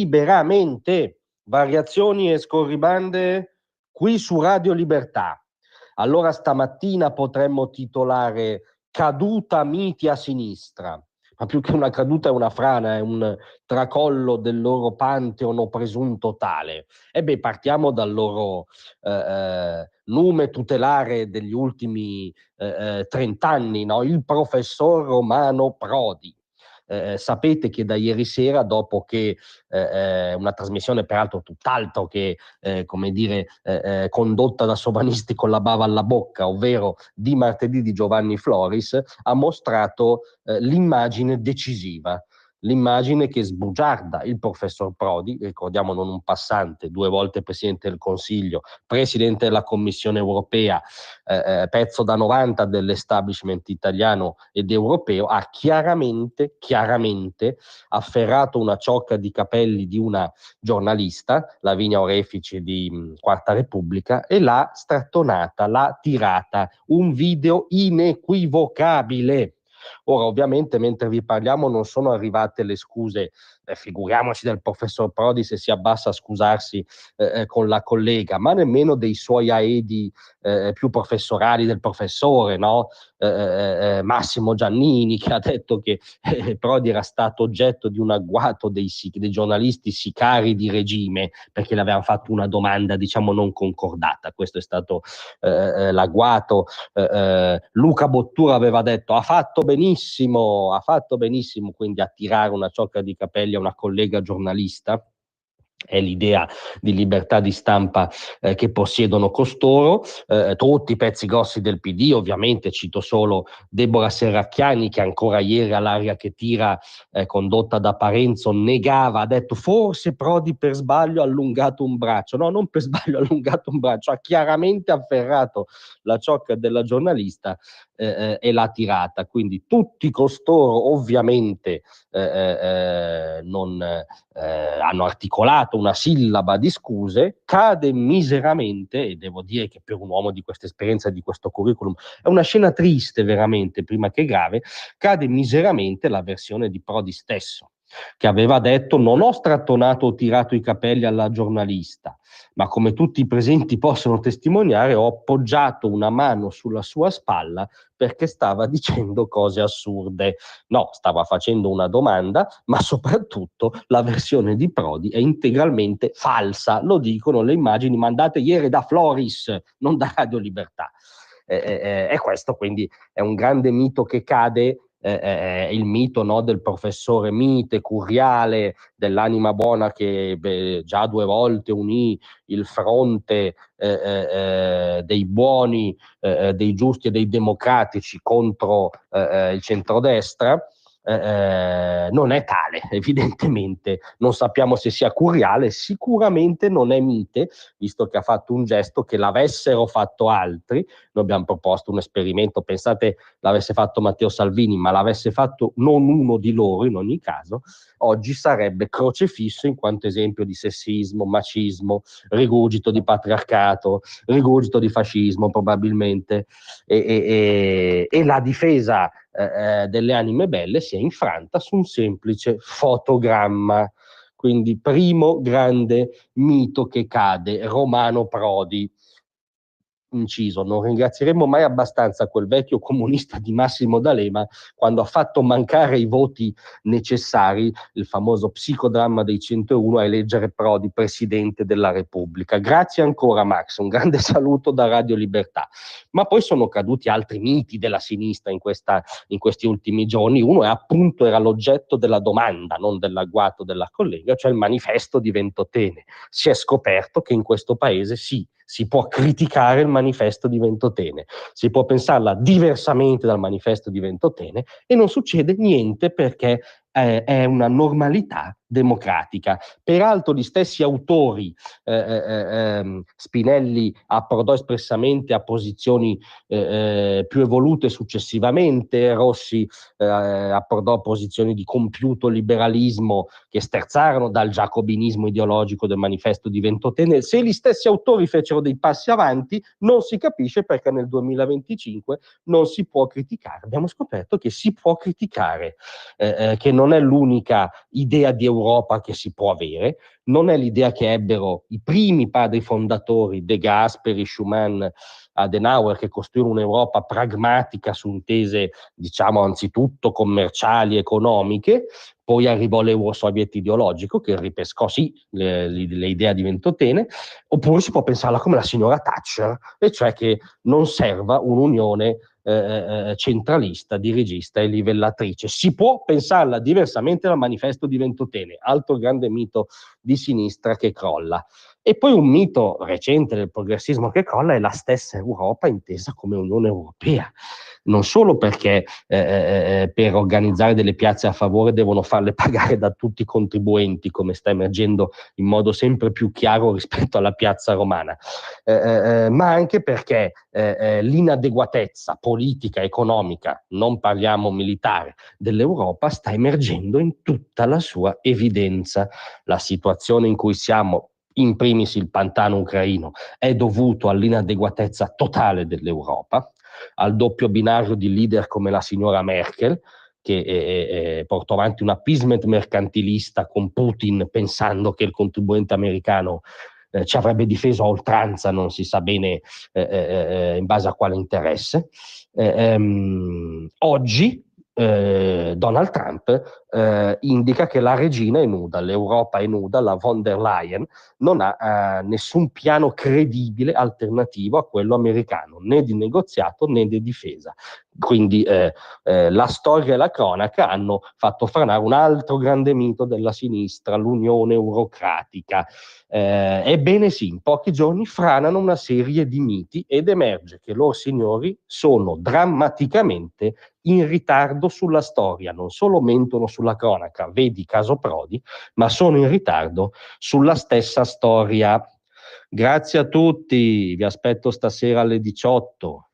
liberamente. Variazioni e scorribande qui su Radio Libertà. Allora stamattina potremmo titolare "Caduta miti a sinistra", ma più che una caduta è una frana, è un tracollo del loro pantheon o presunto tale. Partiamo dal loro nume tutelare degli ultimi 30 anni, no? Il professor Romano Prodi. Sapete che da ieri sera, dopo che una trasmissione peraltro tutt'altro che condotta da sovranisti con la bava alla bocca, ovvero Di martedì di Giovanni Floris, ha mostrato l'immagine decisiva, l'immagine che sbugiarda il professor Prodi, ricordiamo non un passante, 2 volte Presidente del Consiglio, Presidente della Commissione Europea, pezzo da 90 dell'establishment italiano ed europeo, ha chiaramente afferrato una ciocca di capelli di una giornalista, Lavinia Orefici di Quarta Repubblica, e l'ha strattonata, l'ha tirata, un video inequivocabile. Ora, ovviamente, mentre vi parliamo non sono arrivate le scuse, figuriamoci del professor Prodi se si abbassa a scusarsi con la collega, ma nemmeno dei suoi aedi più professorali del professore, no? Massimo Giannini, che ha detto che Prodi era stato oggetto di un agguato dei giornalisti sicari di regime perché le avevano fatto una domanda, diciamo, non concordata. Questo è stato l'agguato. Luca Bottura aveva detto ha fatto benissimo quindi a tirare una ciocca di capelli a una collega giornalista. È l'idea di libertà di stampa che possiedono costoro, tutti i pezzi grossi del PD, ovviamente cito solo Deborah Serracchiani, che ancora ieri all'Aria che tira, condotta da Parenzo, negava, ha detto forse Prodi per sbaglio ha allungato un braccio. No, non per sbaglio ha allungato un braccio, ha chiaramente afferrato la ciocca della giornalista e l'ha tirata. Quindi tutti costoro ovviamente non hanno articolato una sillaba di scuse. Cade miseramente, e devo dire che per un uomo di questa esperienza e di questo curriculum è una scena triste veramente, prima che grave, cade miseramente la versione di Prodi stesso, che aveva detto non ho strattonato o tirato i capelli alla giornalista, ma come tutti i presenti possono testimoniare ho appoggiato una mano sulla sua spalla perché stava dicendo cose assurde. No, stava facendo una domanda, ma soprattutto la versione di Prodi è integralmente falsa, lo dicono le immagini mandate ieri da Floris, non da Radio Libertà. E questo quindi è un grande mito che cade, il mito, no, del professore mite, curiale, dell'anima buona che già 2 volte unì il fronte dei buoni, dei giusti e dei democratici contro il centrodestra. Non è tale, evidentemente non sappiamo se sia curiale, sicuramente non è mite, visto che ha fatto un gesto che l'avessero fatto altri. Noi abbiamo proposto un esperimento, pensate l'avesse fatto Matteo Salvini, ma l'avesse fatto non uno di loro in ogni caso, oggi sarebbe crocefisso in quanto esempio di sessismo, macismo, rigurgito di patriarcato, rigurgito di fascismo probabilmente, e la difesa delle anime belle si è infranta su un semplice fotogramma. Quindi primo grande mito che cade, Romano Prodi. Inciso, non ringrazieremo mai abbastanza quel vecchio comunista di Massimo D'Alema quando ha fatto mancare i voti necessari, il famoso psicodramma dei 101, a eleggere Prodi Presidente della Repubblica. Grazie ancora Max, un grande saluto da Radio Libertà. Ma poi sono caduti altri miti della sinistra in questi ultimi giorni. Uno è appunto era l'oggetto della domanda, non dell'agguato della collega, cioè il manifesto di Ventotene. Si è scoperto che in questo paese sì, si può criticare il manifesto di Ventotene, si può pensarla diversamente dal manifesto di Ventotene e non succede niente perché è una normalità democratica. Peraltro gli stessi autori, Spinelli approdò espressamente a posizioni più evolute successivamente, Rossi approdò a posizioni di compiuto liberalismo che sterzarono dal giacobinismo ideologico del manifesto di Ventotene. Se gli stessi autori fecero dei passi avanti, non si capisce perché nel 2025 non si può criticare. Abbiamo scoperto che si può criticare, che non è l'unica idea di Europa Europa che si può avere, non è l'idea che ebbero i primi padri fondatori, De Gasperi, Schuman, Adenauer, che costruirono un'Europa pragmatica su intese, diciamo, anzitutto commerciali, economiche. Poi arrivò l'Eurosoviet ideologico che ripescò sì l'idea di Ventotene, oppure si può pensarla come la signora Thatcher, e cioè che non serva un'unione centralista, dirigista e livellatrice. Si può pensarla diversamente dal manifesto di Ventotene, altro grande mito di sinistra che crolla. E poi un mito recente del progressismo che crolla è la stessa Europa intesa come Unione Europea, non solo perché per organizzare delle piazze a favore devono farle pagare da tutti i contribuenti, come sta emergendo in modo sempre più chiaro rispetto alla piazza romana, ma anche perché l'inadeguatezza politica, economica, non parliamo militare, dell'Europa sta emergendo in tutta la sua evidenza. La situazione in cui siamo, in primis il pantano ucraino, è dovuto all'inadeguatezza totale dell'Europa, al doppio binario di leader come la signora Merkel, che portò avanti un appeasement mercantilista con Putin, pensando che il contribuente americano ci avrebbe difeso a oltranza, non si sa bene in base a quale interesse. Oggi Donald Trump indica che la regina è nuda, l'Europa è nuda, la von der Leyen non ha nessun piano credibile alternativo a quello americano, né di negoziato né di difesa. Quindi la storia e la cronaca hanno fatto franare un altro grande mito della sinistra, l'unione eurocratica. Ebbene sì, in pochi giorni franano una serie di miti ed emerge che loro signori sono drammaticamente in ritardo sulla storia, non solo mentono sulla cronaca, vedi caso Prodi, ma sono in ritardo sulla stessa storia. Grazie a tutti, vi aspetto stasera alle 18.